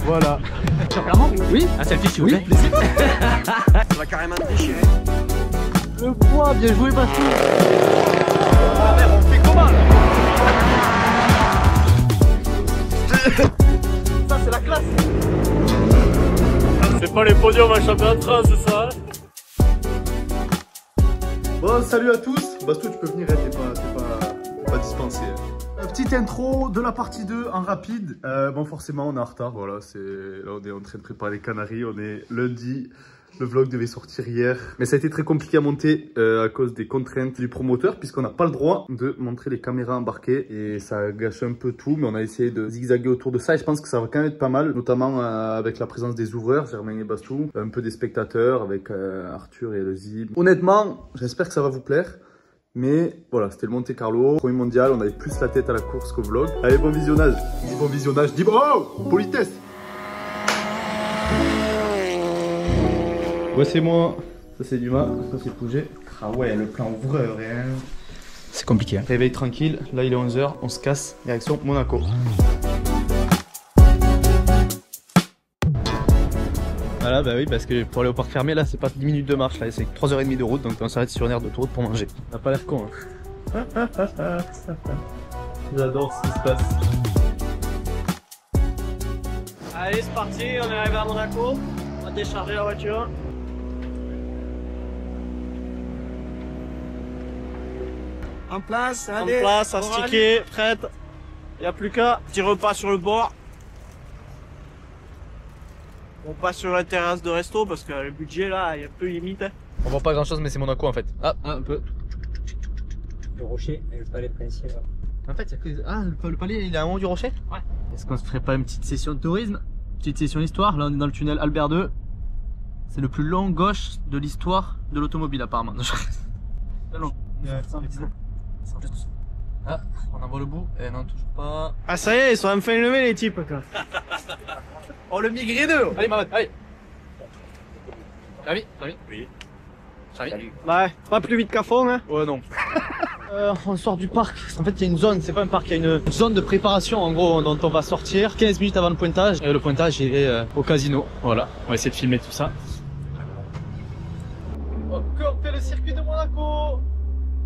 Voilà. Clairement? Oui. Un selfie s'il vous plaît. Ça va carrément te déchirer. Le poids, bien joué Bastou. Ah merde, on fait comment là? Ça c'est la classe. C'est pas les podiums à championnat de France, c'est ça? Bon, salut à tous. Bastou, tu peux venir, t'es pas dispensé. Petite intro de la partie 2 en rapide. Bon, forcément, on est en retard. Voilà, là, on est en train de préparer les Canaries. On est lundi. Le vlog devait sortir hier. Mais ça a été très compliqué à monter à cause des contraintes du promoteur, puisqu'on n'a pas le droit de montrer les caméras embarquées. Et ça gâche un peu tout. Mais on a essayé de zigzaguer autour de ça. Et je pense que ça va quand même être pas mal. Notamment avec la présence des ouvreurs, Germain et Bastou. Un peu des spectateurs avec Arthur et le Zib. Honnêtement, j'espère que ça va vous plaire. Mais voilà, c'était le Monte Carlo, premier mondial, on avait plus la tête à la course qu'au vlog. Allez, bon visionnage. Bon visionnage, dis oh, politesse. Ouais, c'est moi. Ça c'est Dumas, ça c'est Pouget. Ah ouais, le plan ouvreur, hein. C'est compliqué. Hein. Réveil tranquille, là il est 11 h, on se casse, direction Monaco. Voilà, bah oui, parce que pour aller au parc fermé, là, c'est pas 10 minutes de marche, là, c'est 3h30 de route, donc on s'arrête sur une aire d'autoroute pour manger. Ça n'a pas l'air con, hein. J'adore ce qui se passe. Allez, c'est parti, on est arrivé à Monaco. On va décharger la voiture. En place, allez. En place, à sticker, prête. Il n'y a plus qu'à. Petit repas sur le bord. On passe sur la terrasse de resto parce que le budget là, il est un peu limite. On voit pas grand chose, mais c'est Monaco en fait. Ah, un peu. Le rocher et le palais princier. En fait, il y a que... Ah, le palais, il est en haut du rocher? Ouais. Est-ce qu'on se ferait pas une petite session de tourisme? Petite session histoire. Là, on est dans le tunnel Albert II. C'est le plus long gauche de l'histoire de l'automobile, apparemment. C'est long. Ah, on en voit le bout. Eh non, toujours pas. Ah, ça y est, ils sont enfin levés les types quoi. Oh, le migré 2. Allez, Mamad, allez. Ravi, ravi. Oui. Ravi. Ouais, pas plus vite qu'à fond, hein. Ouais, non. On sort du parc. En fait, il y a une zone, c'est pas un parc, il y a une zone de préparation en gros dont on va sortir 15 minutes avant le pointage. Et le pointage il est au casino. Voilà, on va essayer de filmer tout ça. Ok, on fait le circuit de Monaco.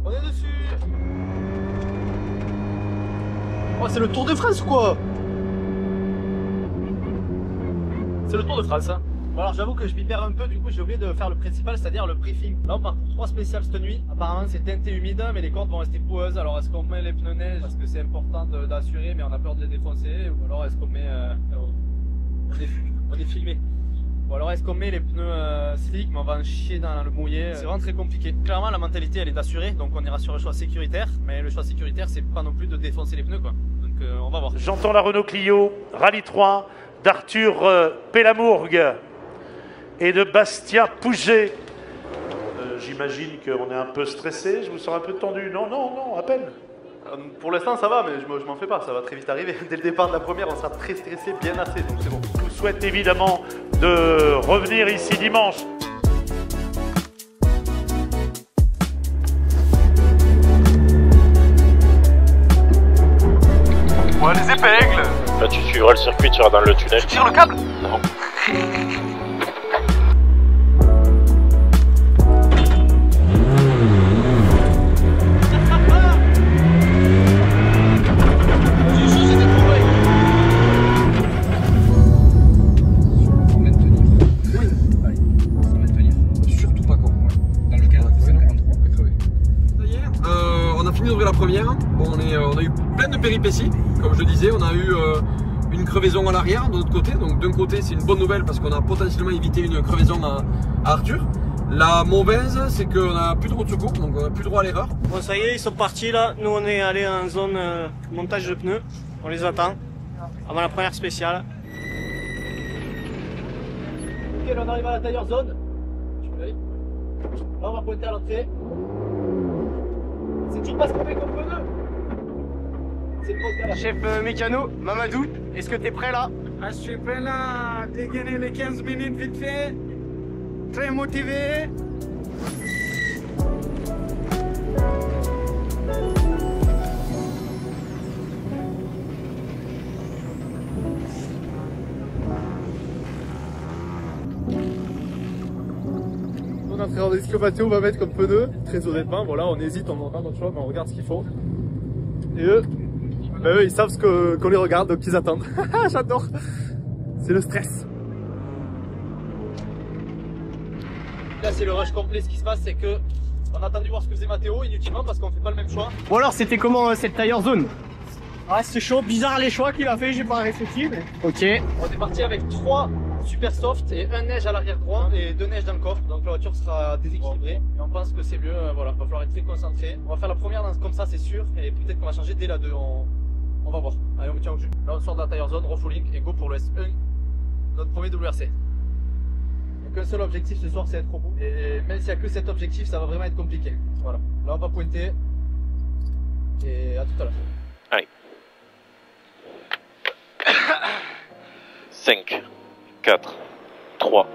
On est dessus. Oh, c'est le Tour de France ou quoi? C'est le Tour de France, hein. Bon, alors j'avoue que je m'y perds un peu, du coup j'ai oublié de faire le principal, c'est-à-dire le briefing. Là on part pour 3 spéciales cette nuit. Apparemment c'est teinté humide, mais les cordes vont rester boueuses. Alors est-ce qu'on met les pneus neige parce que c'est important d'assurer, mais on a peur de les défoncer? Ou alors est-ce qu'on met... on est filmé. Ou alors est-ce qu'on met les pneus slick, mais on va en chier dans le mouillé? C'est vraiment très compliqué. Clairement la mentalité elle est d'assurer, donc on ira sur le choix sécuritaire. Mais le choix sécuritaire c'est pas non plus de défoncer les pneus quoi. Donc on va voir. J'entends la Renault Clio, Rallye 3 d'Arthur Pellamourgue et de Bastien Pouget. J'imagine qu'on est un peu stressé, je vous sens un peu tendu. Non, non, non, à peine. Pour l'instant ça va, mais je m'en fais pas, ça va très vite arriver. Dès le départ de la première on sera très stressé, bien assez, donc c'est bon. Je vous souhaite évidemment de revenir ici dimanche. Ouais, les épingles. Là tu suivras le circuit, tu iras dans le tunnel. Tu tires le câble? Non. La première, bon, on a eu plein de péripéties, comme je le disais, on a eu une crevaison à l'arrière de l'autre côté, donc d'un côté c'est une bonne nouvelle parce qu'on a potentiellement évité une crevaison à Arthur. La mauvaise c'est qu'on a plus de roue de secours, donc on a plus droit à l'erreur. Bon ça y est, ils sont partis là, nous on est allé en zone montage de pneus, on les attend, avant la première spéciale. Ok, là on arrive à la tailleur zone. Là on va pointer à l'entrée. C'est toujours pas ce qu'on fait comme pneu. C'est le poste là. Chef mécano, Mamadou, est-ce que t'es prêt là? Ah, je suis prêt là à dégainer les 15 minutes vite fait. Très motivé. en train de regarder ce que Mathéo va mettre comme pneu. Très honnêtement, voilà, on hésite, on regarde notre choix, mais on regarde ce qu'il faut. Et eux, ben eux ils savent qu'on les regarde, donc ils attendent. J'adore. C'est le stress. Là c'est le rush complet, ce qui se passe c'est que on a attendu voir ce que faisait Mathéo inutilement parce qu'on fait pas le même choix. Bon alors c'était comment cette tire zone? Ah c'est chaud, bizarre les choix qu'il a fait, j'ai pas réfléchi mais... Ok. On est parti avec 3 super soft et un neige à l'arrière droit et 2 neiges dans le coffre, donc la voiture sera déséquilibrée et on pense que c'est mieux, voilà, va falloir être très concentré. On va faire la première comme ça c'est sûr et peut-être qu'on va changer dès la 2, on va voir. Allez on me tient au jus. Là on sort de la tire zone, refouling et go pour le S1, notre premier WRC. Qu'un seul objectif ce soir c'est être au bout et même s'il n'y a que cet objectif ça va vraiment être compliqué. Voilà, là on va pointer et à tout à l'heure. Allez. 5, 4, 3,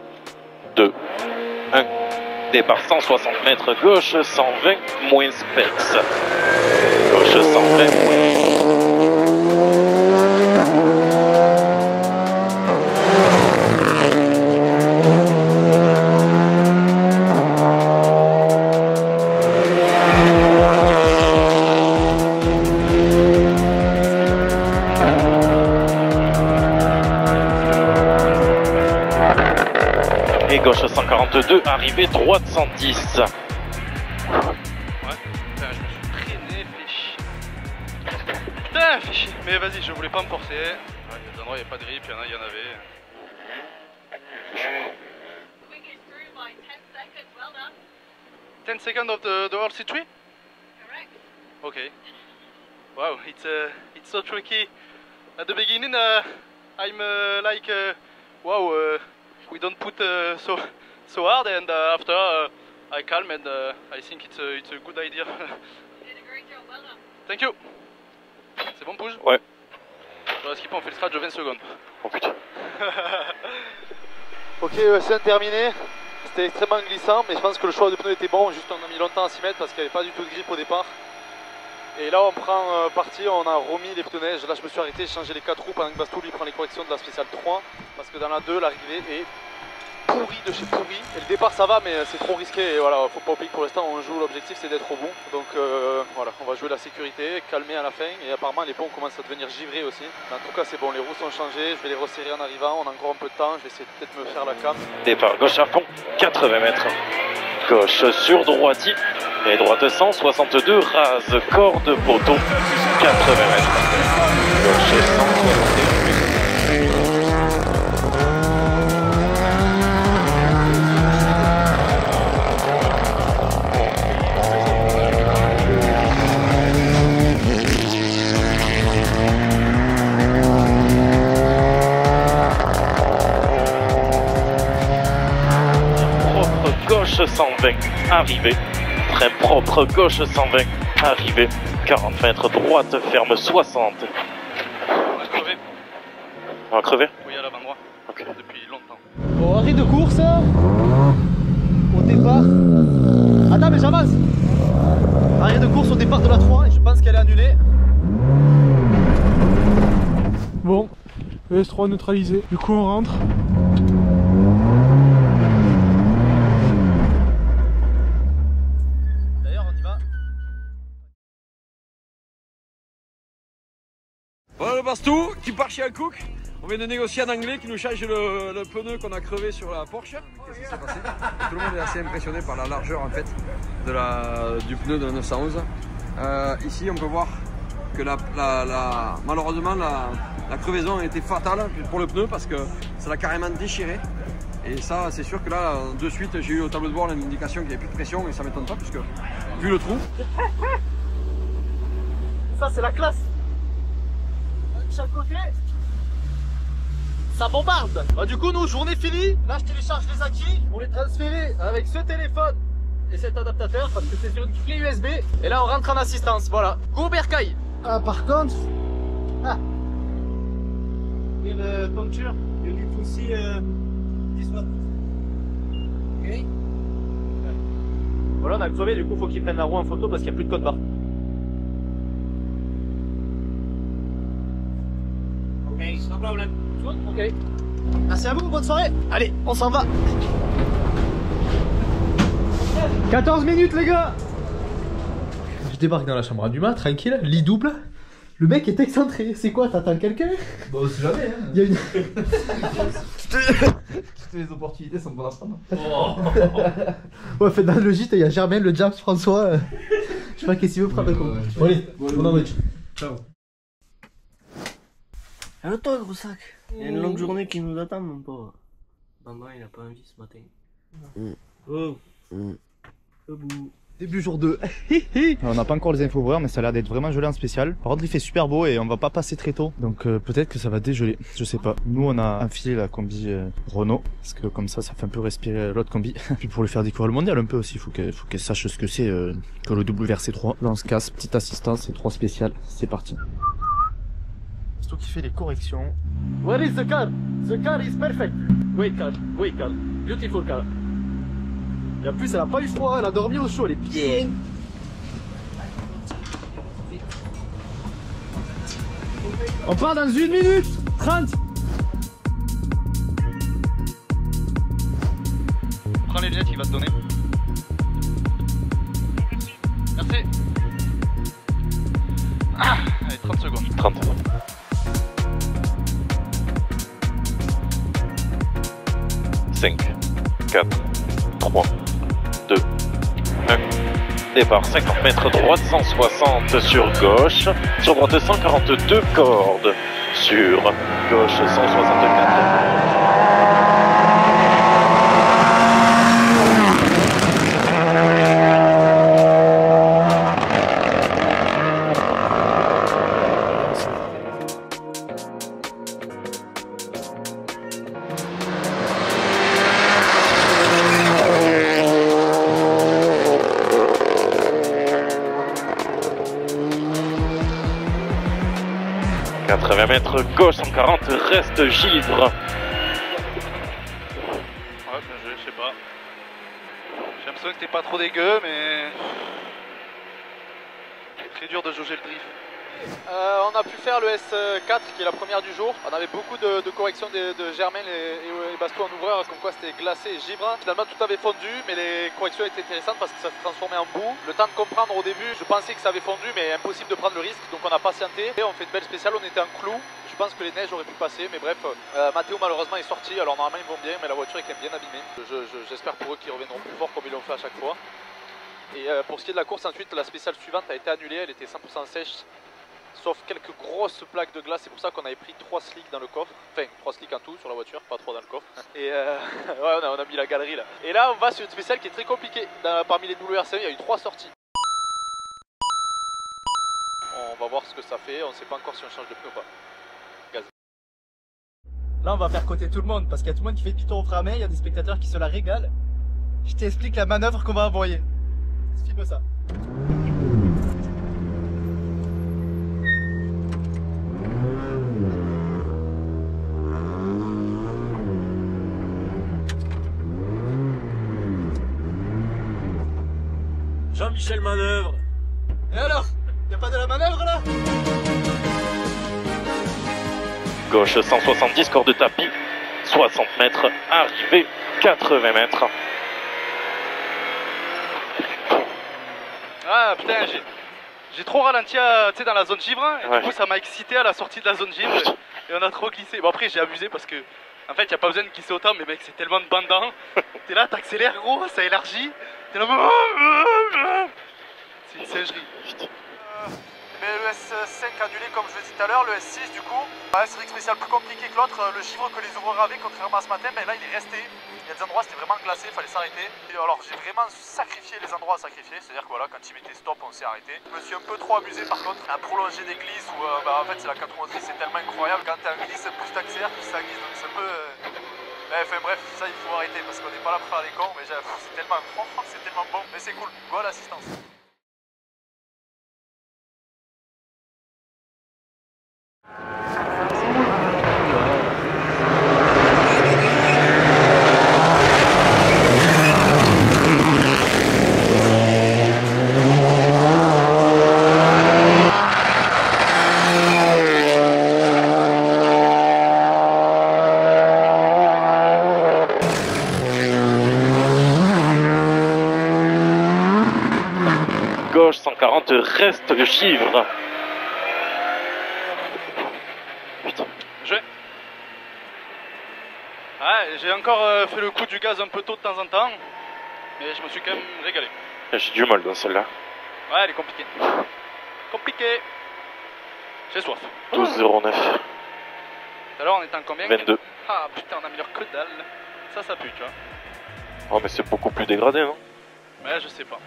2, 1. Départ 160 mètres gauche, 120 moins specs. Gauche 120 moins. Et gauche 142, arrivée droite 110. Ouais, putain, je me suis traîné, fait chier. Putain, fait chier. Mais vas-y, je voulais pas me forcer. Ouais, il y a des endroits, il n'y a pas de grip, il y en a, il y en avait. 10 seconds of the World C3? Correct. Okay. Wow, it's so tricky. At the beginning, I'm like, wow, we don't put so hard, and after I calm, and I think it's a good idea. You did a great job, well done. Thank you. C'est bon, Pouge? Ouais. Sur la skip, on fait le scratch de 20 secondes. Oh putain. Ok, c'est terminé. C'était extrêmement glissant, mais je pense que le choix de pneus était bon. Juste on a mis longtemps à s'y mettre parce qu'il n'y avait pas du tout de grip au départ. Et là on prend parti, on a remis les pneus neige. Là je me suis arrêté, j'ai changé les 4 roues pendant que Bastou lui prend les corrections de la spéciale 3. Parce que dans la 2, l'arrivée est pourrie de chez pourri. Et le départ ça va, mais c'est trop risqué. Et voilà, faut pas oublier que pour l'instant on joue, l'objectif c'est d'être au bout. Donc voilà, on va jouer la sécurité, calmer à la fin. Et apparemment les ponts commencent à devenir givrés aussi. Mais en tout cas c'est bon, les roues sont changées, je vais les resserrer en arrivant. On a encore un peu de temps, je vais essayer peut-être me faire la cam. Départ gauche à fond, 80 mètres. Gauche sur droiti. Et droite 162, rase, corde, poteau, 80 mètres. Gauche 161. Gauche 120, arrivée. Très propre, gauche 120, arrivée. 40 mètres, droite, ferme 60. On a crevé. On va crever? Oui, à l'avant-droit. Ok. Depuis longtemps. Bon, arrêt de course. Au départ. Attends, mais j'avance. Arrêt de course au départ de la 3 et je pense qu'elle est annulée. Bon, ES3 neutralisé. Du coup, on rentre. Voilà le Bastou qui part chez un cook. On vient de négocier un anglais qui nous change le pneu qu'on a crevé sur la Porsche. Qu'est-ce qui s'est passé? Tout le monde est assez impressionné par la largeur en fait du pneu de la 911. Ici on peut voir que malheureusement la crevaison a été fatale pour le pneu parce que ça l'a carrément déchiré. Et ça c'est sûr que là de suite j'ai eu au tableau de bord l'indication qu'il n'y avait plus de pression et ça m'étonne pas puisque vu le trou. Ça c'est la classe. De chaque côté, ça bombarde. Bah, du coup, nous, journée finie. Là, je télécharge les acquis pour les transférer avec ce téléphone et cet adaptateur parce que c'est sur une clé USB. Et là, on rentre en assistance. Voilà. Go Bercail. Ah, par contre, Et le puncture, you need to see this one. Ok. voilà, on a crevé. Du coup, faut qu'ils prennent la roue en photo parce qu'il n'y a plus de code barre. Ok, no problem. Ok. Merci à vous, bonne soirée. Allez, on s'en va. 14 minutes les gars. Je débarque dans la chambre à Dumas, tranquille, lit double. Le mec est excentré, c'est quoi, t'attends quelqu'un? Bon, c'est jamais, hein. Il y a une... Toutes les opportunités sont bonnes à prendre. Ouais, fait dans le gîte, il y a Germain, le James, François. Je sais pas qu'est-ce qu'il veut prendre quoi. Bon, allez, bon sandwich. Ciao. Alors toi, gros sac. Il y a une longue journée qui nous attend, mon pauvre. Maman, il a pas envie ce matin. Oh. Debout. Début jour 2. On n'a pas encore les infos ouvertes, mais ça a l'air d'être vraiment gelé en spécial. Par contre, il fait super beau et on va pas passer très tôt. Donc peut-être que ça va dégeler. Je sais pas. Nous, on a enfilé la combi Renault. Parce que comme ça fait un peu respirer l'autre combi. Puis pour le faire découvrir le mondial un peu aussi, il faut qu'elle sache ce que c'est que le WRC3. Là, on se casse. Petite assistance, c'est 3 spécial. C'est parti. C'est toi qui fais les corrections. Where is the car? The car is perfect. Great car. Great car. Beautiful car. Et en plus, elle a pas eu froid, elle a dormi au chaud, elle est bien. On part dans 1 minute 30. Prends les lunettes qu'il va te donner. Merci. Ah, allez, 30 secondes. 30. Cinq, 4, 3, 2, 1. Départ 50 mètres droite, 160 sur gauche. Sur droite 142 cordes. Sur gauche 164. Mètres gauche 140, reste givre. Ouais, bien joué, je sais pas. J'ai l'impression que t'es pas trop dégueu, mais. Très dur de jauger le drift. On a pu faire le S4 qui est la première du jour. On avait beaucoup de corrections de Germain et Basto en ouvreur, comme quoi c'était glacé et givre. Finalement tout avait fondu, mais les corrections étaient intéressantes parce que ça s'est transformé en boue. Le temps de comprendre au début, je pensais que ça avait fondu, mais impossible de prendre le risque, donc on a patienté. Et on fait une belle spéciale, on était en clou. Je pense que les neiges auraient pu passer, mais bref, Mathéo malheureusement est sorti. Alors normalement ils vont bien, mais la voiture est quand même bien abîmée. J'espère pour eux qu'ils reviendront plus fort comme ils l'ont fait à chaque fois. Et pour ce qui est de la course ensuite, la spéciale suivante a été annulée, elle était 100% sèche. Sauf quelques grosses plaques de glace, c'est pour ça qu'on avait pris 3 slicks dans le coffre. Enfin, 3 slicks en tout sur la voiture, pas 3 dans le coffre. Et ouais, on a mis la galerie là. Et là, on va sur une spéciale qui est très compliquée. Parmi les WRC, il y a eu 3 sorties. On va voir ce que ça fait, on sait pas encore si on change de pneu ou pas. Gaz. Là, on va faire côté tout le monde parce qu'il y a tout le monde qui fait piton au frein à main, il y a des spectateurs qui se la régalent. Je t'explique la manœuvre qu'on va envoyer. Filme ça. Jean-Michel Manœuvre. Et alors? Y'a pas de la manœuvre là? Gauche 170, corps de tapis, 60 mètres, arrivée 80 mètres. Ah putain, j'ai trop ralenti dans la zone givre, et ouais. Du coup ça m'a excité à la sortie de la zone givre, et on a trop glissé. Bon après j'ai abusé parce que, en fait, y a pas besoin de glisser autant, mais mec, c'est tellement de bandant. T'es là, t'accélères gros, ça élargit. T'es là. C'est une singerie. Mais le S5 annulé comme je l'ai dit tout à l'heure, le S6 du coup, un S-Rig spécial plus compliqué que l'autre, le givre que les ouvreurs avaient, contrairement à ce matin, mais là il est resté. Il y a des endroits c'était vraiment glacé, il fallait s'arrêter. Et alors j'ai vraiment sacrifié les endroits à sacrifier, c'est-à-dire que voilà, quand il mettait stop on s'est arrêté. Je me suis un peu trop amusé par contre à prolonger des glisses où en fait c'est la 4 motrices, c'est tellement incroyable. Quand t'as un glisse plus t'accélères, plus ça glisse, donc c'est un peu... Enfin bref, ça il faut arrêter parce qu'on n'est pas là pour faire les cons, mais c'est tellement bon, mais c'est cool, go à l'assistance. te reste le givre. Putain. Ouais, j'ai encore fait le coup du gaz un peu tôt de temps en temps, mais je me suis quand même régalé. J'ai du mal dans celle-là. Ouais, elle est compliquée. Compliquée. J'ai soif. 12,09. Tout à l'heure on était en combien? 22. Ah putain, on améliore que dalle. Ça pue, tu vois. Oh, mais c'est beaucoup plus dégradé, non? Ouais, je sais pas.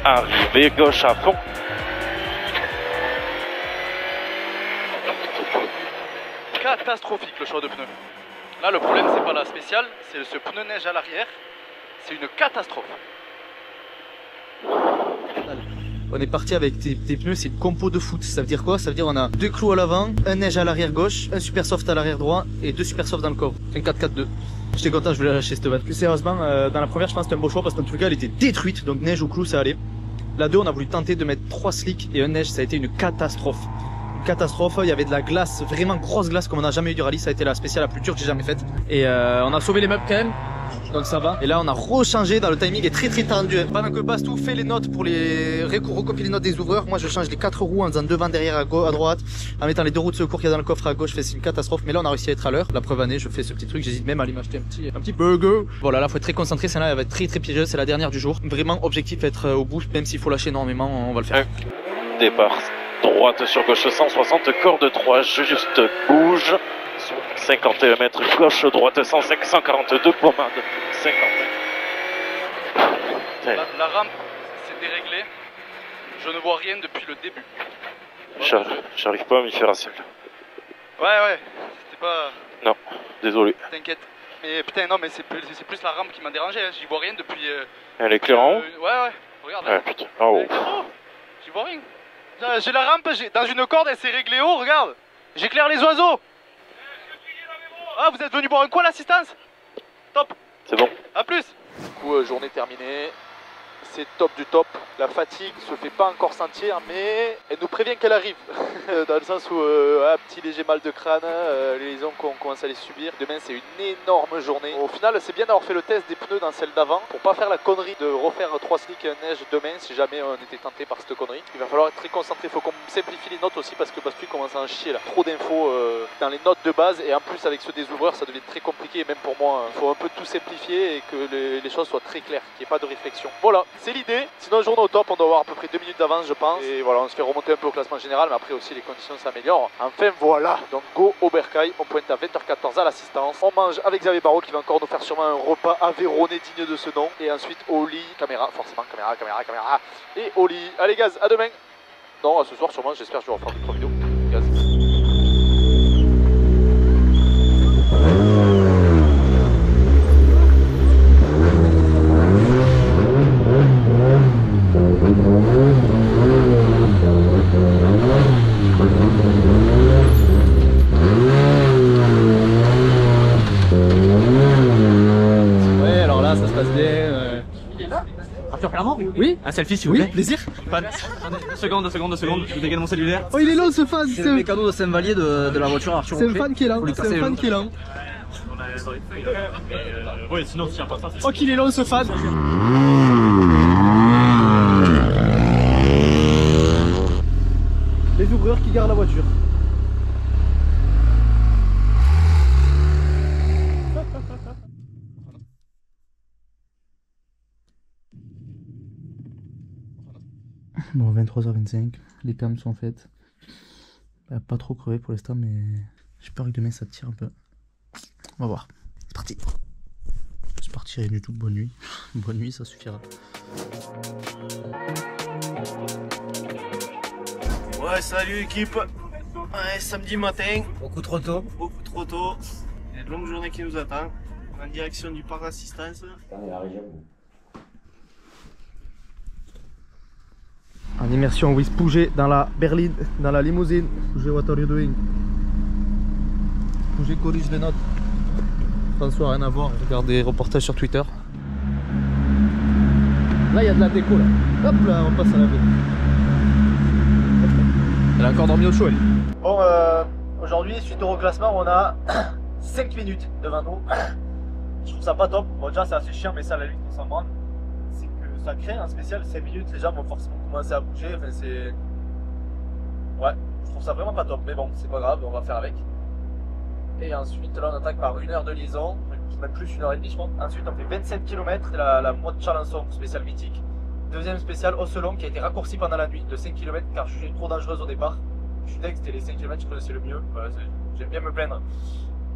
Arrivée gauche à fond. Catastrophique le choix de pneus. Là le problème c'est pas la spéciale, c'est ce pneu neige à l'arrière. C'est une catastrophe. On est parti avec des pneus, c'est une compo de foot. Ça veut dire quoi? Ça veut dire on a 2 clous à l'avant, un neige à l'arrière gauche, un super soft à l'arrière droit et 2 super soft dans le coffre. Un 4-4-2. J'étais content, je voulais lâcher cette vanne. Plus sérieusement, dans la première je pense que c'était un beau choix parce que dans tout cas elle était détruite, donc neige ou clous ça allait. La 2 on a voulu tenter de mettre 3 slicks et un neige, ça a été une catastrophe. Une catastrophe, il y avait de la glace, vraiment grosse glace comme on n'a jamais eu du rallye, ça a été la spéciale la plus dure que j'ai jamais faite. Et on a sauvé les meubles quand même, donc ça va. Et là on a rechangé, dans le timing est très tendu. Pendant que Bastou fait les notes pour les recopier les notes des ouvreurs, moi je change les 4 roues en faisant devant, derrière, à droite, en mettant les 2 roues de secours qu'il y a dans le coffre à gauche, c'est une catastrophe. Mais là on a réussi à être à l'heure. La preuve année, je fais ce petit truc, j'hésite même à aller m'acheter un petit burger. Voilà, là faut être très concentré, celle-là elle va être très piégeuse, c'est la dernière du jour. Vraiment objectif être au bout, même s'il faut lâcher énormément, on va le faire. Départ droite sur gauche 160, corde 3, juste bouge. 51 mètres gauche droite 105, 142 pommade 50. La rampe s'est déréglée. Je ne vois rien depuis le début. J'arrive pas à m'y faire à celle-là. Ouais, c'était pas... Non, désolé. T'inquiète. Mais putain non mais c'est plus la rampe qui m'a dérangé, hein. J'y vois rien depuis... Elle est claire en haut? Ouais, regarde. Ouais, putain, en haut. J'y vois rien. J'ai la rampe, dans une corde, elle s'est réglée haut, regarde. J'éclaire les oiseaux. Ah, vous êtes venu boire un coup à l'assistance? Top. C'est bon. A plus. Du coup, journée terminée. C'est top du top. La fatigue se fait pas encore sentir, mais elle nous prévient qu'elle arrive. Dans le sens où, un petit léger mal de crâne, les lésions qu'on commence à les subir. Demain, c'est une énorme journée. Au final, c'est bien d'avoir fait le test des pneus dans celle d'avant pour pas faire la connerie de refaire 3 slicks neige demain si jamais on était tenté par cette connerie. Il va falloir être très concentré. Il faut qu'on simplifie les notes aussi parce que Bastou commence à en chier là. Trop d'infos dans les notes de base et en plus avec ceux des ouvreurs, ça devient très compliqué. Et même pour moi, il faut un peu tout simplifier et que les choses soient très claires, qu'il n'y ait pas de réflexion. Voilà. C'est l'idée. Sinon, journée au top, on doit avoir à peu près 2 minutes d'avance, je pense. Et voilà, on se fait remonter un peu au classement général, mais après aussi les conditions s'améliorent. Enfin, voilà. Donc, go au Bercail. On pointe à 20h14 à l'assistance. On mange avec Xavier Barraud qui va encore nous faire sûrement un repas aveyronné digne de ce nom. Et ensuite, au lit, caméra, forcément, caméra. Et au lit. Allez, gaz, à demain. Non, à ce soir, sûrement, j'espère que je vais refaire d'autres vidéos. Gaz. Ouais, alors là, ça se passe bien. Arthur Clermont? Oui. Un selfie s'il vous plaît. Plaisir. Fan. 2 secondes, je dégaine mon cellulaire. Oh, il est long ce fan. C'est le mécano de Saint-Vallier de la voiture Arthur. C'est un fan qui est là. C'est un fan qui est là. Oui, sinon tu tiens pas ça. Oh, qu'il est long ce fan. Les ouvreurs qui gardent la voiture. Bon, 23h25, les cams sont faites. Pas trop crevé pour l'instant, mais j'ai peur que demain ça tire un peu. On va voir. C'est parti. C'est parti, rien du tout. Bonne nuit. Bonne nuit, ça suffira. Ouais, salut équipe. Ouais, samedi matin. Beaucoup trop tôt. Beaucoup trop tôt. Il y a une longue journée qui nous attend. En direction du parc d'assistance. En immersion with Pouget dans la berline, dans la limousine. Pouget, what are you doing? Pouget corrige les notes. François, rien à voir, regarde des reportages sur Twitter. Là, il y a de la déco là. Hop là, on passe à la ville. Elle a encore dormi au chaud elle. Bon, aujourd'hui, suite au reclassement, on a 5 minutes devant nous. Je trouve ça pas top. Bon, déjà, c'est assez chiant, mais ça, à la limite, on s'en branle. C'est que ça crée un spécial 5 minutes. Les gens vont forcément commencer à bouger. Enfin, c'est. Ouais, je trouve ça vraiment pas top. Mais bon, c'est pas grave, on va faire avec. Et ensuite, là, on attaque par 1 heure de liaison. Même plus 1h30, je crois. Ensuite, on fait 27 km. C'est la Motte Chalençon, spécial mythique. Deuxième spécial Osselon qui a été raccourci pendant la nuit de 5 km car je suis trop dangereuse au départ. Je suis c'était les 5 km, je connaissais le mieux. Voilà, j'aime bien me plaindre.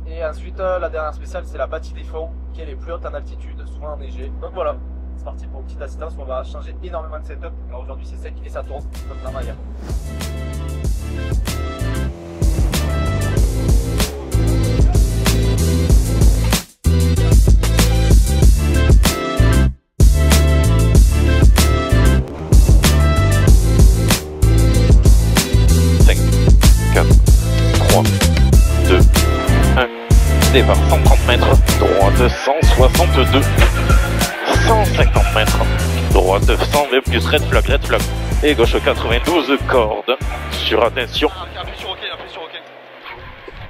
Et ensuite, la dernière spéciale, c'est la Bâtie des Fonds qui est les plus hautes en altitude, souvent enneigée. Donc voilà, c'est parti pour une petite assistance où on va changer énormément de setup car aujourd'hui c'est sec et ça tourne comme dans hier. Départ 130 mètres, droite 162, 150 mètres, droite 120 plus red flag, et gauche 92 cordes, sur attention. Appuie sur OK, appuie sur OK.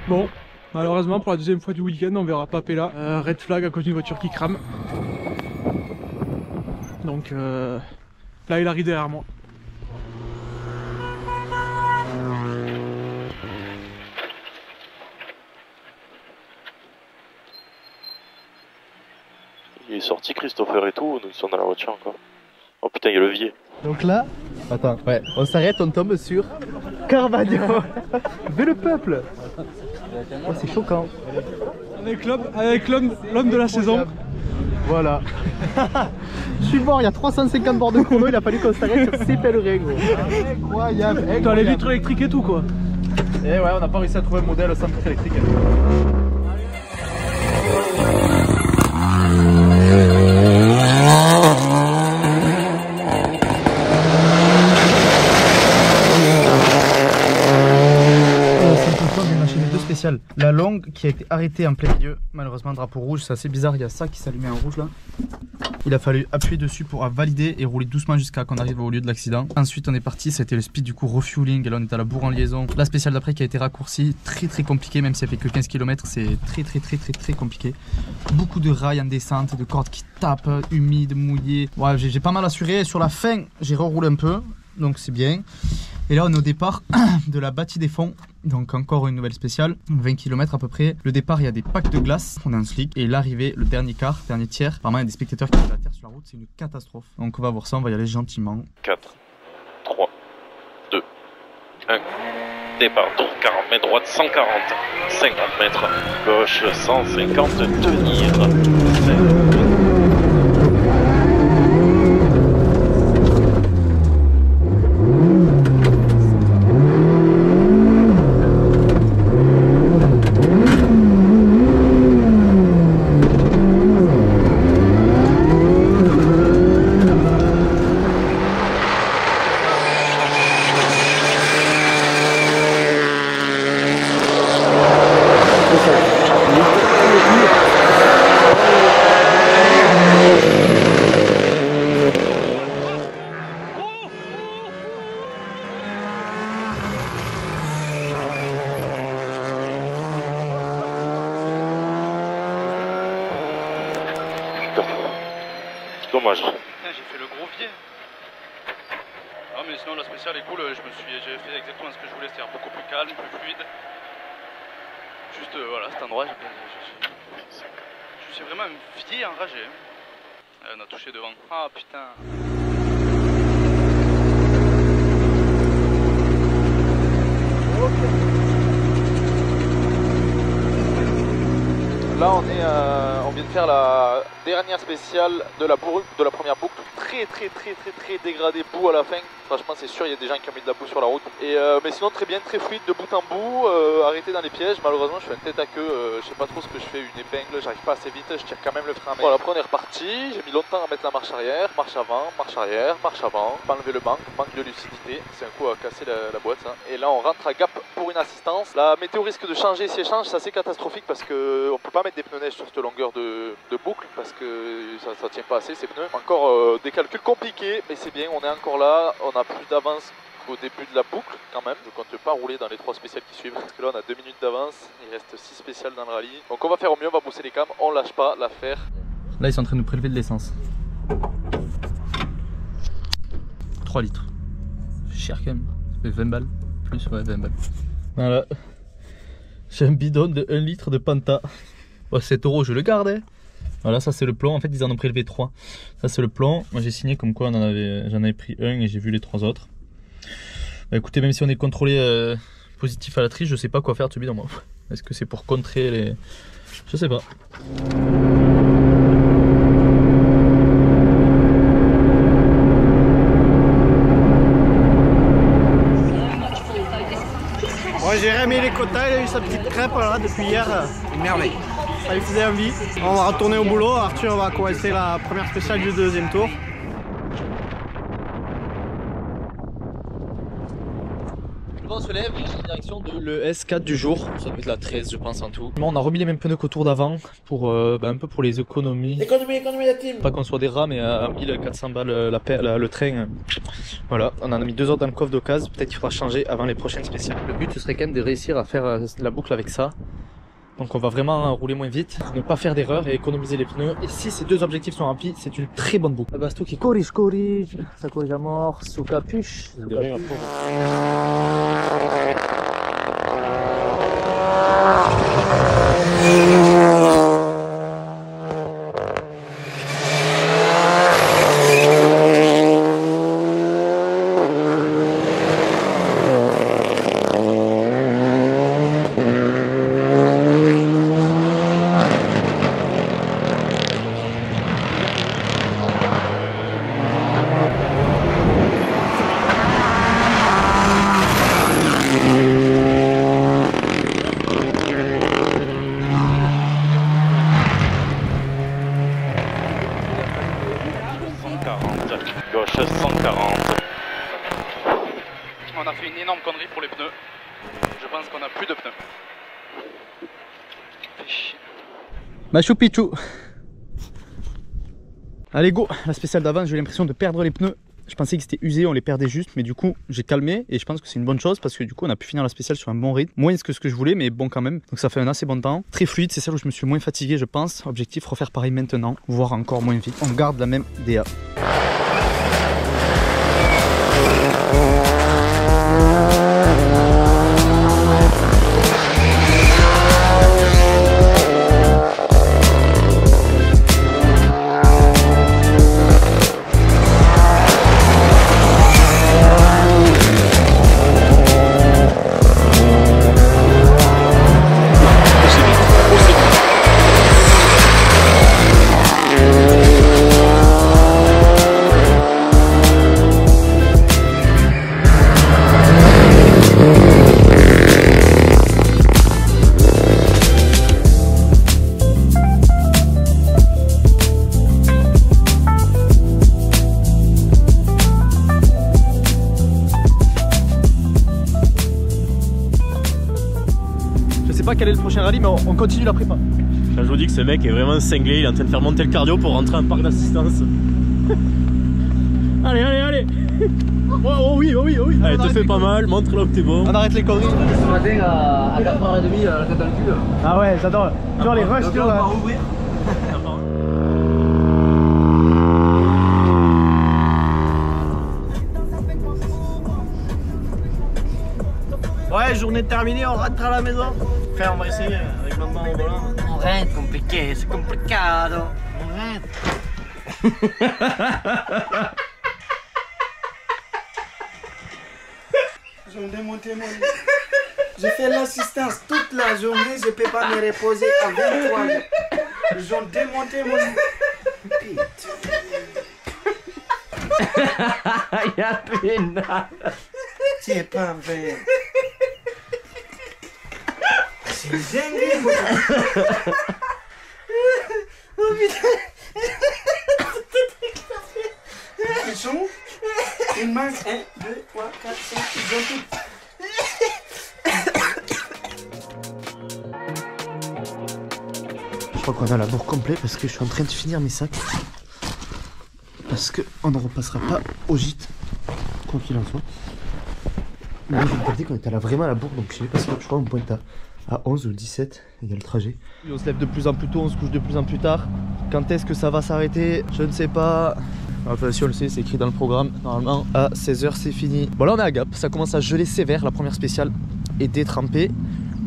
Bon, malheureusement pour la deuxième fois du week-end, on verra pas Pella. Red flag à cause d'une voiture qui crame. Donc là il arrive derrière moi. Il est sorti Christopher et tout, nous sommes dans la voiture encore. Oh putain, il y a le levier. Donc là, attends, ouais, on s'arrête, on tombe sur Carvagno. Mais le peuple. Oh, c'est choquant. Avec l'homme de la saison. Voilà. Je suis mort, il y a 350 bords de chrono, il a fallu qu'on s'arrête sur ces pèlerins gros. Incroyable. Dans les vitres électriques et tout quoi. Et ouais, on n'a pas réussi à trouver un modèle sans vitre électrique. La longue qui a été arrêtée en plein milieu, malheureusement drapeau rouge, c'est assez bizarre, il y a ça qui s'allumait en rouge là. Il a fallu appuyer dessus pour valider et rouler doucement jusqu'à qu'on arrive au lieu de l'accident. Ensuite on est parti, ça a été le speed du coup refueling et là on est à la bourre en liaison. La spéciale d'après qui a été raccourcie, très compliqué, même si elle fait que 15 km, c'est très compliqué. Beaucoup de rails en descente, de cordes qui tapent, humides, mouillées. Ouais, j'ai pas mal assuré, sur la fin j'ai reroulé un peu, donc c'est bien. Et là on est au départ de la Bâtie des Fonds, donc encore une nouvelle spéciale, 20 km à peu près. Le départ il y a des packs de glace, on est en slick, et l'arrivée, le dernier quart, dernier tiers, apparemment il y a des spectateurs qui ont la terre sur la route, c'est une catastrophe. Donc on va voir ça, on va y aller gentiment. 4, 3, 2, 1, départ, tour 40 mètres, droite 140, 50 mètres, gauche 150, tenir. Dommage. J'ai fait le gros pied. Ah mais sinon la spéciale est cool, j'ai fait exactement ce que je voulais, c'est-à-dire beaucoup plus calme, plus fluide. Juste voilà, cet endroit, je suis vraiment un vieil enragé. On a touché devant. Ah putain. Là on vient de faire la dernière spéciale de la première boucle. Très dégradé, boue à la fin. Franchement c'est sûr, il y a des gens qui ont mis de la boue sur la route. Mais sinon très bien, très fluide de bout en bout, arrêté dans les pièges. Malheureusement je fais une tête à queue, je sais pas trop ce que je fais, une épingle, j'arrive pas assez vite, je tire quand même le frein. Voilà, après on est reparti, j'ai mis longtemps à mettre la marche arrière, marche avant, marche arrière, marche avant, pas enlever le manque de lucidité, c'est un coup à casser la boîte ça. Et là on rentre à Gap pour une assistance. La météo risque de changer si elle change, c'est assez catastrophique parce qu'on peut pas mettre des pneus neige sur cette longueur de boucle parce que ça tient pas assez ces pneus. Encore des calculs compliqués, mais c'est bien, on est encore là, on a plus d'avance qu'au début de la boucle quand même. Je compte pas rouler dans les 3 spéciales qui suivent parce que là on a 2 minutes d'avance, il reste 6 spéciales dans le rallye. Donc on va faire au mieux, on va bosser les cams, on lâche pas l'affaire. Là ils sont en train de nous prélever de l'essence. 3 litres. Cher quand même, ça fait 20 balles. Plus, ouais 20 balles. Voilà. J'ai un bidon de 1 litre de Panta. Bon, 7 € je le garde hein. Voilà, ça c'est le plomb, en fait ils en ont prélevé 3. Ça c'est le plomb, moi j'ai signé comme quoi j'en avais pris 1 et j'ai vu les 3 autres. Bah écoutez, même si on est contrôlé positif à la triche, je sais pas quoi faire de ce bidon moi. Est-ce que c'est pour contrer les... Je sais pas. Bon, j'ai remis les quotas, il a eu sa petite crêpe là depuis hier. Une merveille. Ça lui faisait envie. On va retourner au boulot, Arthur va commencer la première spéciale du 2e tour. Le vent se lève en direction de le S4 du jour, ça doit être la 13 je pense en tout. On a remis les mêmes pneus qu'au tour d'avant pour un peu pour les économies. Économie la team. Pas qu'on soit des rats mais à 1400 balles le train. Voilà, on en a mis 2 autres dans le coffre d'occasion, peut-être qu'il faudra changer avant les prochaines spéciales. Le but ce serait quand même de réussir à faire la boucle avec ça. Donc on va vraiment rouler moins vite, ne pas faire d'erreur et économiser les pneus. Et si ces 2 objectifs sont remplis, c'est une très bonne boucle. La Basto qui corrige, ça corrige à mort, sous capuche. Gauche 140. On a fait une énorme connerie pour les pneus. Je pense qu'on a plus de pneus. Machu Picchu. Allez go, la spéciale d'avant, j'ai eu l'impression de perdre les pneus. Je pensais qu'ils étaient usés, on les perdait juste, mais du coup j'ai calmé et je pense que c'est une bonne chose parce que du coup on a pu finir la spéciale sur un bon rythme, moins que ce que je voulais mais bon quand même, donc ça fait un assez bon temps, très fluide, c'est celle où je me suis moins fatigué je pense. Objectif refaire pareil maintenant, voire encore moins vite, on garde la même DA. Pas quel est le prochain rallye mais on continue la prépa. Là, je vous dis que ce mec est vraiment cinglé, il est en train de faire monter le cardio pour rentrer en parc d'assistance. Allez oh oui. Allez, te fais pas mal, montre là où t'es bon. On arrête les conneries. Ce matin à 4h30 la tête dans le cul. Ah ouais, j'adore. Genre les rushs on va rouvrir. Ouais, journée terminée, on rentre à la maison. Enfin, on va essayer avec maman au volant. On rentre, compliqué, c'est complicado. On rentre. Je vais démonter mon lit. J'ai fait l'assistance toute la journée, je peux pas me reposer à 23 heures. Ils ont démonté mon... Y'a peine. C'est pas vrai. C'est une dinguerie, moi. Oh putain. Ils sont où? Il manque 1, 2, 3, 4, 5, ils ont tout. Je crois qu'on a la bourre complète parce que je suis en train de finir mes sacs. Parce qu'on ne repassera pas au gîte, quoi qu'il en soit. Mais je me rappelais qu'on était là vraiment à la bourre, donc je sais pas si je crois qu'on pointe à 11 ou 17, il y a le trajet. On se lève de plus en plus tôt, on se couche de plus en plus tard. Quand est-ce que ça va s'arrêter? Je ne sais pas. Enfin, si on le sait, c'est écrit dans le programme. Normalement, à 16h, c'est fini. Bon, là, on est à Gap. Ça commence à geler sévère. La première spéciale est détrempée.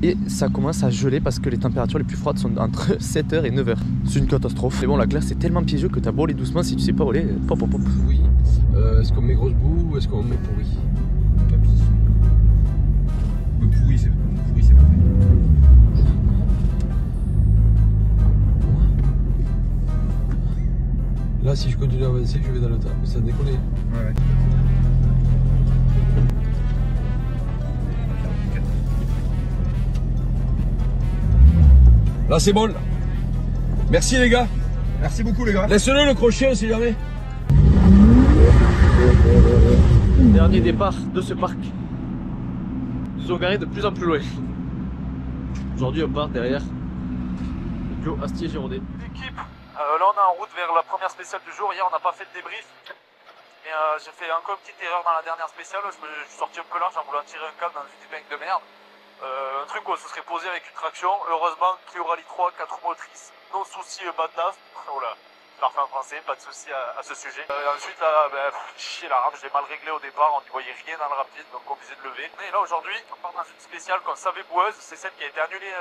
Et ça commence à geler parce que les températures les plus froides sont entre 7h et 9h. C'est une catastrophe. Mais bon, la glace est tellement piégeux que t'as beau aller doucement, si tu sais pas où aller, pop pop pop. Oui. Est-ce qu'on met grosse boue ou est-ce qu'on met pourri? Pourri, c'est pas vrai. Là, si je continue à avancer, je vais dans le tas. Mais ça a décollé. Ouais. Là, c'est bon. Là. Merci les gars. Merci beaucoup les gars. Laisse-le le crochet, on sait jamais. Dernier départ de ce parc. Ils sont garés de plus en plus loin. Aujourd'hui, on part derrière Bio Astier-Giraudet. L'équipe, là on est en route vers la première spéciale du jour. Hier on n'a pas fait de débrief. Mais j'ai fait encore une petite erreur dans la dernière spéciale. Je suis sorti un peu large en voulant tirer un câble dans une épingle de merde. Un truc où on se serait posé avec une traction. Heureusement, Clio Rallye 3, 4 motrices. Non souci, bad NAF. Oh là, je la refais en français, pas de souci à ce sujet. Ensuite, là, chier la rame, je l'ai mal réglé au départ. On n'y voyait rien dans le rapide, donc obligé de lever. Et là, aujourd'hui, on part dans une spéciale qu'on savait boueuse. C'est celle qui a été annulée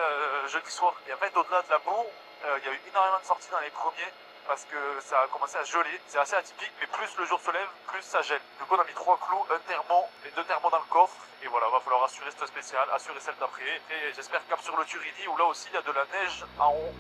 jeudi soir. Et en fait, au-delà de la boue, il y a eu énormément de sorties dans les premiers. Parce que ça a commencé à geler, c'est assez atypique, mais plus le jour se lève, plus ça gèle. Du coup on a mis 3 clous, un thermo et 2 thermos dans le coffre. Et voilà, va falloir assurer cette spéciale, assurer celle d'après. Et j'espère cap sur le Turini où là aussi il y a de la neige en haut.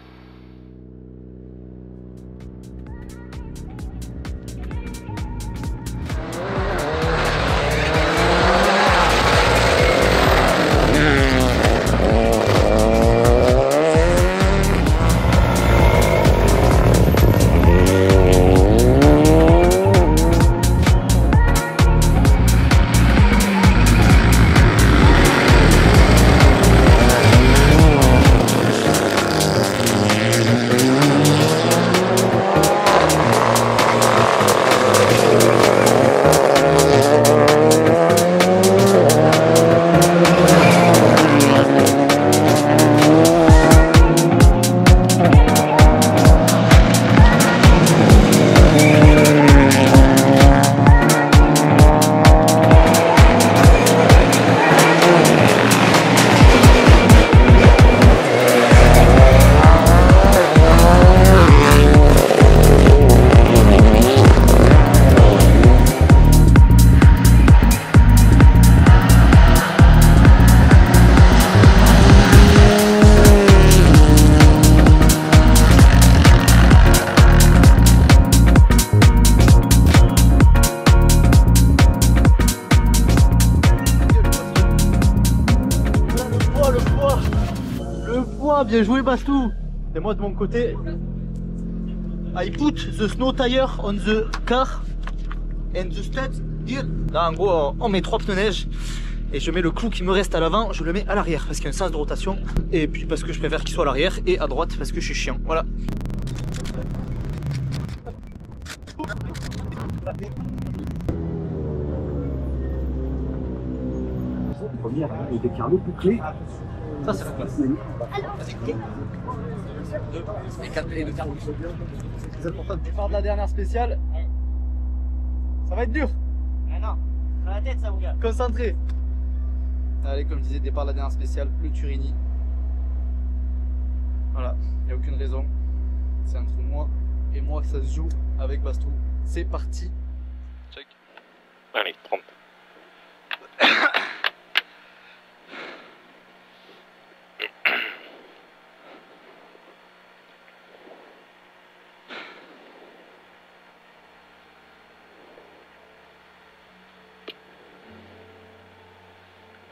Bien joué Bastou. Et moi de mon côté, I put the snow tire on the car and the stud here. Là en gros on met 3 pneus neige et je mets le clou qui me reste à l'avant, je le mets à l'arrière parce qu'il y a un sens de rotation et puis parce que je préfère qu'il soit à l'arrière et à droite parce que je suis chiant. Voilà. Première et déclaré bouclé. Ça c'est la classe. C'est important. Départ de la dernière spéciale. Ça va être dur. Ah non, dans la tête ça vous gars. Concentré. Allez, comme je disais, départ de la dernière spéciale, le Turini. Voilà, il n'y a aucune raison. C'est entre moi et moi que ça se joue avec Bastou. C'est parti. Check. Allez, 30.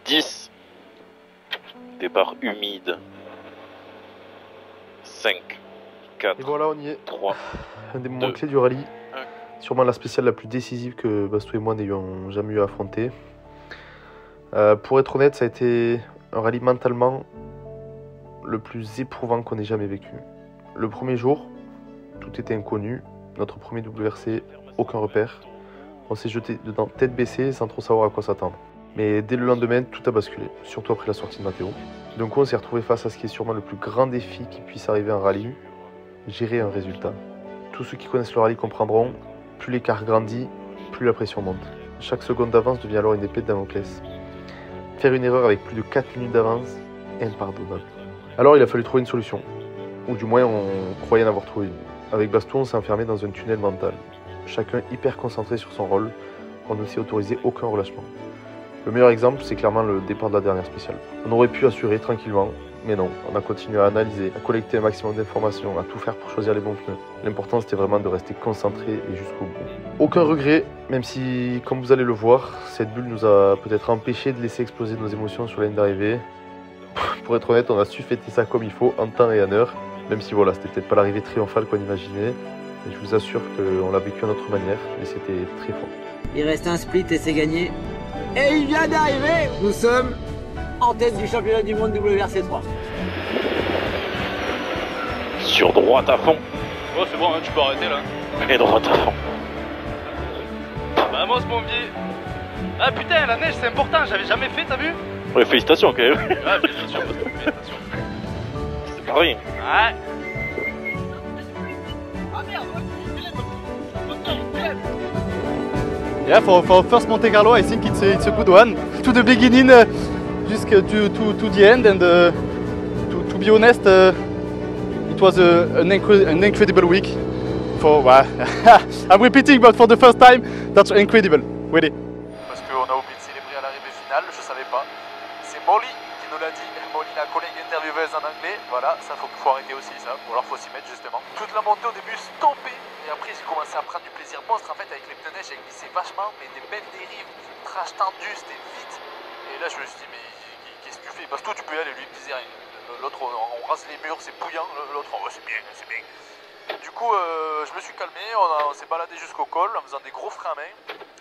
10. Départ humide. 5, 4, et voilà, on y est. 3, un des moments clés du rallye. Sûrement la spéciale la plus décisive que Bastou et moi n'ayons jamais eu à affronter. Pour être honnête, ça a été un rallye mentalement le plus éprouvant qu'on ait jamais vécu. Le premier jour, tout était inconnu. Notre premier WRC, aucun repère. On s'est jeté dedans tête baissée sans trop savoir à quoi s'attendre. Mais dès le lendemain, tout a basculé, surtout après la sortie de Matteo. D'un coup, on s'est retrouvé face à ce qui est sûrement le plus grand défi qui puisse arriver en rallye, gérer un résultat. Tous ceux qui connaissent le rallye comprendront, plus l'écart grandit, plus la pression monte. Chaque seconde d'avance devient alors une épée de Damoclès. Faire une erreur avec plus de 4 minutes d'avance, impardonnable. Alors il a fallu trouver une solution, ou du moins on croyait en avoir trouvé une. Avec Bastou, on s'est enfermé dans un tunnel mental. Chacun hyper concentré sur son rôle, on ne s'est autorisé aucun relâchement. Le meilleur exemple, c'est clairement le départ de la dernière spéciale. On aurait pu assurer tranquillement, mais non, on a continué à analyser, à collecter un maximum d'informations, à tout faire pour choisir les bons pneus. L'important, c'était vraiment de rester concentré et jusqu'au bout. Aucun regret, même si, comme vous allez le voir, cette bulle nous a peut-être empêché de laisser exploser nos émotions sur la ligne d'arrivée. Pour être honnête, on a su fêter ça comme il faut, en temps et en heure, même si voilà, c'était peut-être pas l'arrivée triomphale qu'on imaginait. Et je vous assure qu'on l'a vécu à notre manière, et c'était très fort. Il reste un split et c'est gagné. Et il vient d'arriver. Nous sommes en tête du championnat du monde WRC3. Sur droite à fond. Oh c'est bon, hein, tu peux arrêter là. Et droite à fond. Vamos mon vieux. Ah putain, la neige c'est important, j'avais jamais fait, t'as vu? Ouais, félicitations quand même. Ouais, félicitations, félicitations. C'est pas rien. Ouais. Yeah, for first Monte Carlo, I think it's a good one. To the beginning, just to the end, and to be honest, it was an incredible week. I'm repeating, but for the first time, that's incredible, really. Parce qu'on a oublié de célébrer à l'arrivée finale, je savais pas. C'est Molly qui nous l'a dit, Molly la collègue intervieweuse en anglais. Voilà, ça faut arrêter aussi ça, ou alors faut s'y mettre justement. Toute la montée au début stoppée, et après j'ai commencé à prendre du plaisir monstre en fait avec les pneus neige, j'ai glissé vachement, mais des belles dérives, trash tendu, c'était vite. Et là je me suis dit mais qu'est-ce que tu fais? Parce que toi tu peux y aller, lui il me disait rien. L'autre on rase les murs, c'est bouillant, l'autre oh, c'est bien, c'est bien. Du coup je me suis calmé, on s'est baladé jusqu'au col en faisant des gros freins à main.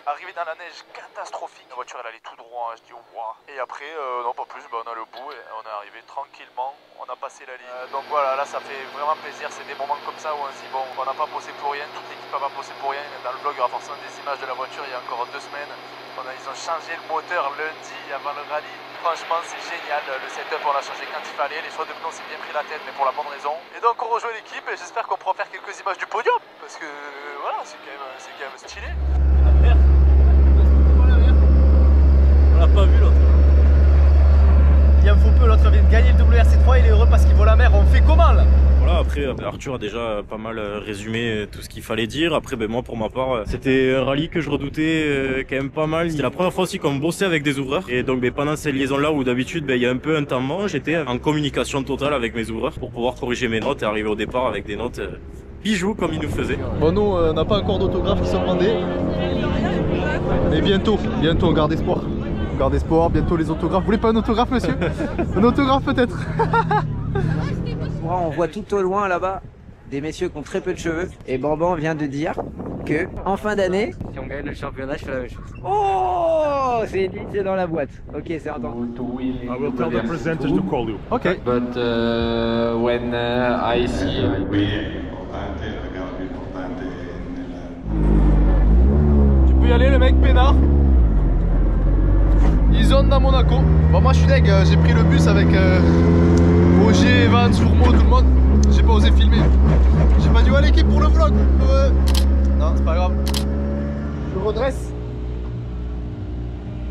Arrivé dans la neige catastrophique, la voiture elle allait tout droit, je dis waouh. Et après, non pas plus, on a le bout et on est arrivé tranquillement, on a passé la ligne. Donc voilà, là ça fait vraiment plaisir, c'est des moments comme ça où on se dit bon, on n'a pas bossé pour rien, toute l'équipe n'a pas bossé pour rien. Dans le vlog il y aura forcément des images de la voiture il y a encore 2 semaines. Ils ont changé le moteur lundi avant le rallye. Franchement c'est génial, le setup on l'a changé quand il fallait, les choix de pneus on s'est bien pris la tête mais pour la bonne raison. Et donc on rejoint l'équipe et j'espère qu'on pourra faire quelques images du podium. Parce que voilà, c'est quand même stylé. On l'a pas vu l'autre. Il en faut peu, l'autre vient de gagner le WRC3, il est heureux parce qu'il vaut la mer. On fait comment là? Voilà, après Arthur a déjà pas mal résumé tout ce qu'il fallait dire. Après moi pour ma part, c'était un rallye que je redoutais quand même pas mal. C'était la première fois aussi qu'on bossait avec des ouvreurs. Et donc pendant ces liaisons là où d'habitude il y a un peu un temps mort, j'étais en communication totale avec mes ouvreurs pour pouvoir corriger mes notes et arriver au départ avec des notes bijoux comme ils nous faisaient. Bon nous on n'a pas encore d'autographes qui sont demandés. Mais bientôt on garde espoir. Garde espoir, bientôt les autographes. Vous voulez pas un autographe monsieur? Un autographe peut-être. On voit tout au loin là-bas des messieurs qui ont très peu de cheveux. Et Bamban vient de dire que en fin d'année, si on gagne le championnat, je fais la même chose. Oh, c'est dit, c'est dans la boîte. Ok, c'est entendu. I will tell the presenters to call you. Ok. But when I see Tu peux y aller le mec peinard. Ils zone dans Monaco. Bon moi je suis deg, j'ai pris le bus avec Roger, Evan, Sourmo, tout le monde. J'ai pas osé filmer. J'ai pas dit ouais l'équipe pour le vlog. Non c'est pas grave. Je redresse.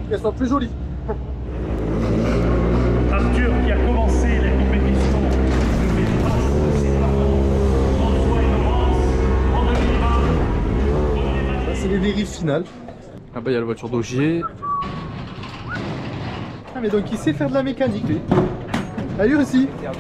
Qu'elles soient plus jolies. Arthur qui a commencé la compétition ne fait pas de ses parents. François et Laurence en 2020. Là c'est les dérives finales. Ah bah il y a la voiture d'Ogier. Ah mais donc il sait faire de la mécanique lui. Ah lui aussi. Putain.